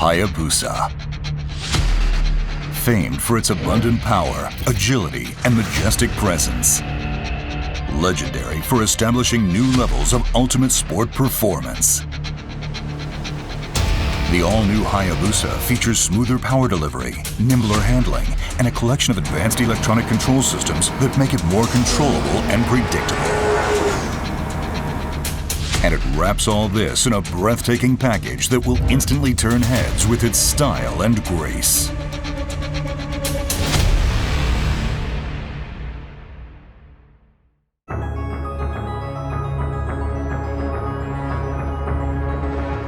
HAYABUSA. Famed for its abundant power, agility, and majestic presence. Legendary for establishing new levels of ultimate sport performance. The all-new HAYABUSA features smoother power delivery, nimbler handling, and a collection of advanced electronic control systems that make it more controllable and predictable. And it wraps all this in a breathtaking package that will instantly turn heads with its style and grace.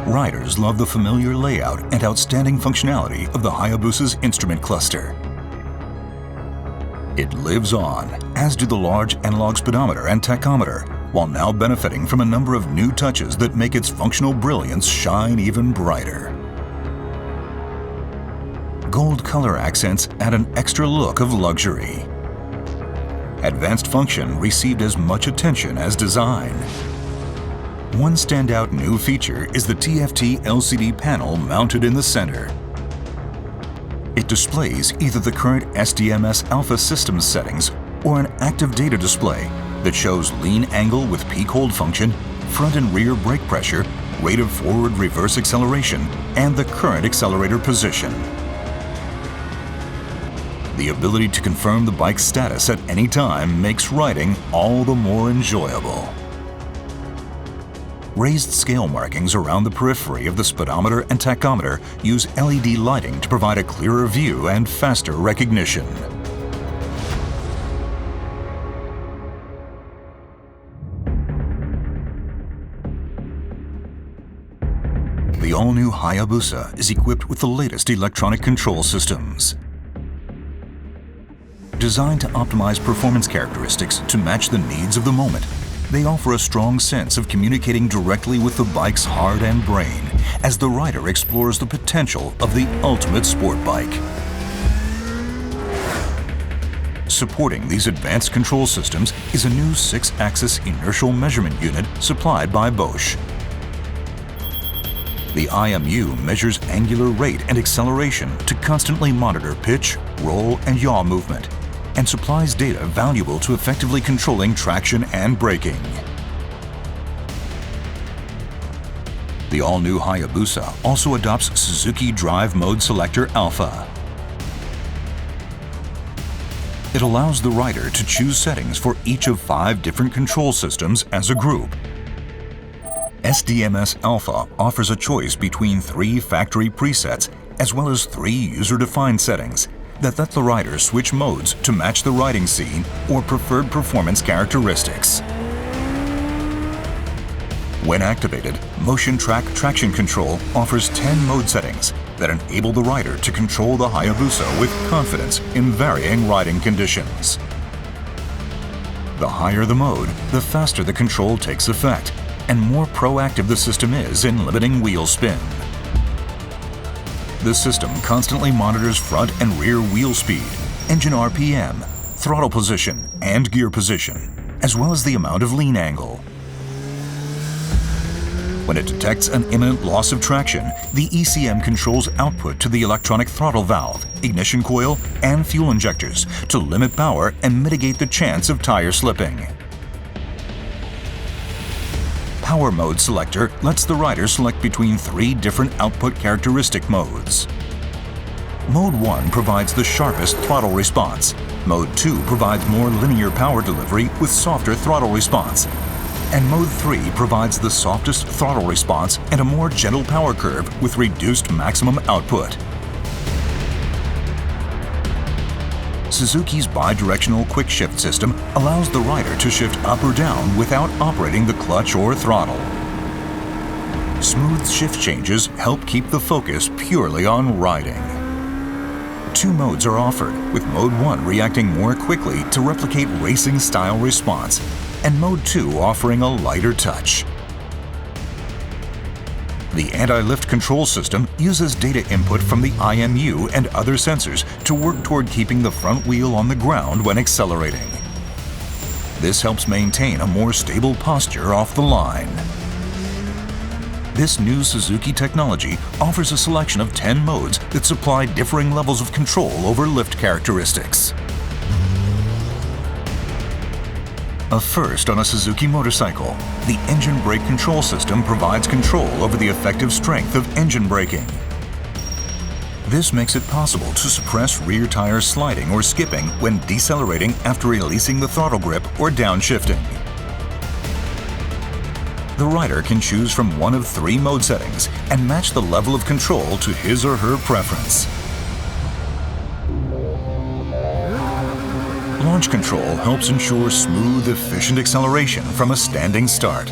Riders love the familiar layout and outstanding functionality of the HAYABUSA's instrument cluster. It lives on, as do the large analog speedometer and tachometer, while now benefiting from a number of new touches that make its functional brilliance shine even brighter. Gold color accents add an extra look of luxury. Advanced function received as much attention as design. One standout new feature is the TFT LCD panel mounted in the center. It displays either the current SDMS Alpha systems settings or an active data display that shows lean angle with peak hold function, front and rear brake pressure, rate of forward-reverse acceleration, and the current accelerator position. The ability to confirm the bike's status at any time makes riding all the more enjoyable. Raised scale markings around the periphery of the speedometer and tachometer use LED lighting to provide a clearer view and faster recognition. The all-new HAYABUSA is equipped with the latest electronic control systems. Designed to optimize performance characteristics to match the needs of the moment, they offer a strong sense of communicating directly with the bike's heart and brain as the rider explores the potential of the ultimate sport bike. Supporting these advanced control systems is a new 6-axis inertial measurement unit supplied by Bosch. The IMU measures angular rate and acceleration to constantly monitor pitch, roll, and yaw movement, and supplies data valuable to effectively controlling traction and braking. The all-new HAYABUSA also adopts Suzuki Drive Mode Selector Alpha. It allows the rider to choose settings for each of 5 different control systems as a group. SDMS Alpha offers a choice between 3 factory presets as well as 3 user-defined settings that let the rider switch modes to match the riding scene or preferred performance characteristics. When activated, Motion Track Traction Control offers 10 mode settings that enable the rider to control the HAYABUSA with confidence in varying riding conditions. The higher the mode, the faster the control takes effect, and more proactive the system is in limiting wheel spin. The system constantly monitors front and rear wheel speed, engine RPM, throttle position, and gear position, as well as the amount of lean angle. When it detects an imminent loss of traction, the ECM controls output to the electronic throttle valve, ignition coil, and fuel injectors to limit power and mitigate the chance of tire slipping. Power Mode Selector lets the rider select between 3 different output characteristic modes. Mode 1 provides the sharpest throttle response. Mode 2 provides more linear power delivery with softer throttle response. And Mode 3 provides the softest throttle response and a more gentle power curve with reduced maximum output. Suzuki's bidirectional quick shift system allows the rider to shift up or down without operating the clutch or throttle. Smooth shift changes help keep the focus purely on riding. 2 modes are offered, with Mode 1 reacting more quickly to replicate racing-style response, and Mode 2 offering a lighter touch. The anti-lift control system uses data input from the IMU and other sensors to work toward keeping the front wheel on the ground when accelerating. This helps maintain a more stable posture off the line. This new Suzuki technology offers a selection of 10 modes that supply differing levels of control over lift characteristics. A first on a Suzuki motorcycle, the engine brake control system provides control over the effective strength of engine braking. This makes it possible to suppress rear tire sliding or skipping when decelerating after releasing the throttle grip or downshifting. The rider can choose from one of 3 mode settings and match the level of control to his or her preference. Launch control helps ensure smooth, efficient acceleration from a standing start.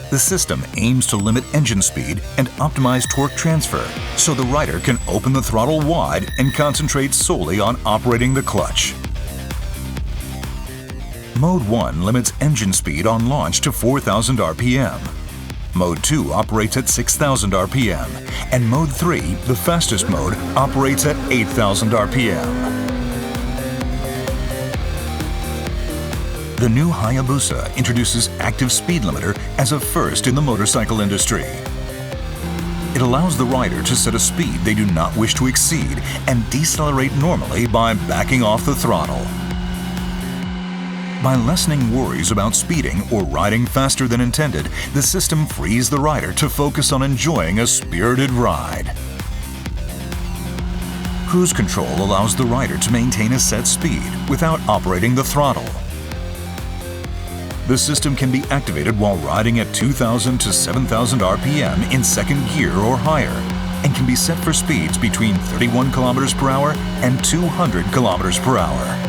The system aims to limit engine speed and optimize torque transfer so the rider can open the throttle wide and concentrate solely on operating the clutch. Mode 1 limits engine speed on launch to 4,000 RPM. Mode 2 operates at 6,000 RPM, and Mode 3, the fastest mode, operates at 8,000 RPM. The new Hayabusa introduces active speed limiter as a first in the motorcycle industry. It allows the rider to set a speed they do not wish to exceed and decelerate normally by backing off the throttle. By lessening worries about speeding or riding faster than intended, the system frees the rider to focus on enjoying a spirited ride. Cruise control allows the rider to maintain a set speed without operating the throttle. The system can be activated while riding at 2,000 to 7,000 RPM in second gear or higher, and can be set for speeds between 31 km per hour and 200 km per hour.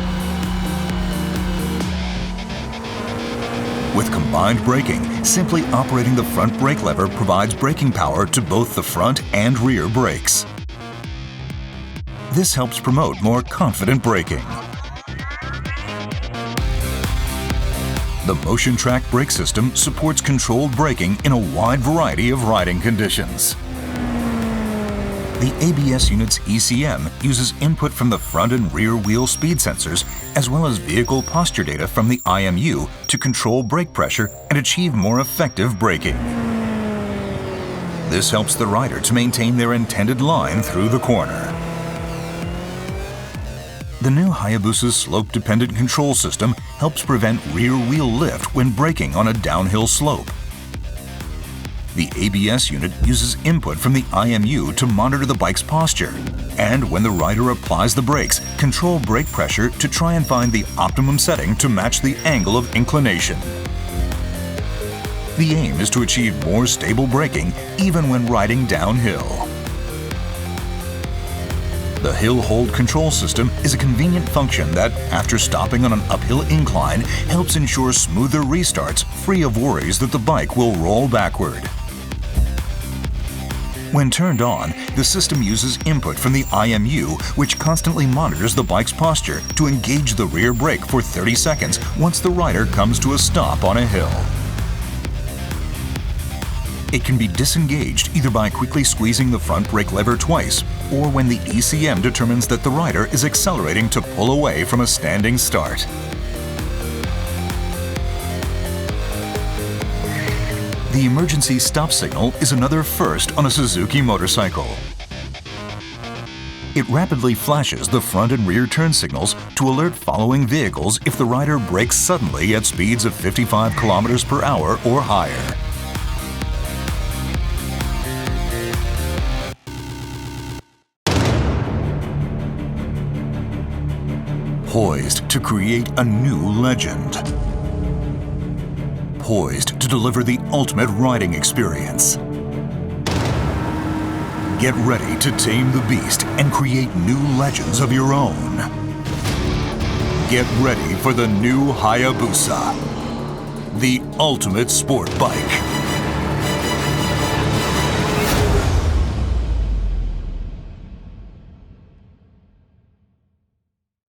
With combined braking, simply operating the front brake lever provides braking power to both the front and rear brakes. This helps promote more confident braking. The Motion Track brake system supports controlled braking in a wide variety of riding conditions. The ABS unit's ECM uses input from the front and rear wheel speed sensors, as well as vehicle posture data from the IMU to control brake pressure and achieve more effective braking. This helps the rider to maintain their intended line through the corner. The new Hayabusa's slope-dependent control system helps prevent rear wheel lift when braking on a downhill slope. The ABS unit uses input from the IMU to monitor the bike's posture, and when the rider applies the brakes, control brake pressure to try and find the optimum setting to match the angle of inclination. The aim is to achieve more stable braking even when riding downhill. The hill hold control system is a convenient function that, after stopping on an uphill incline, helps ensure smoother restarts free of worries that the bike will roll backward. When turned on, the system uses input from the IMU, which constantly monitors the bike's posture to engage the rear brake for 30 seconds once the rider comes to a stop on a hill. It can be disengaged either by quickly squeezing the front brake lever twice, or when the ECM determines that the rider is accelerating to pull away from a standing start. The emergency stop signal is another first on a Suzuki motorcycle. It rapidly flashes the front and rear turn signals to alert following vehicles if the rider brakes suddenly at speeds of 55 km per hour or higher. Poised to create a new legend. Poised to deliver the ultimate riding experience. Get ready to tame the beast and create new legends of your own. Get ready for the new Hayabusa, the ultimate sport bike.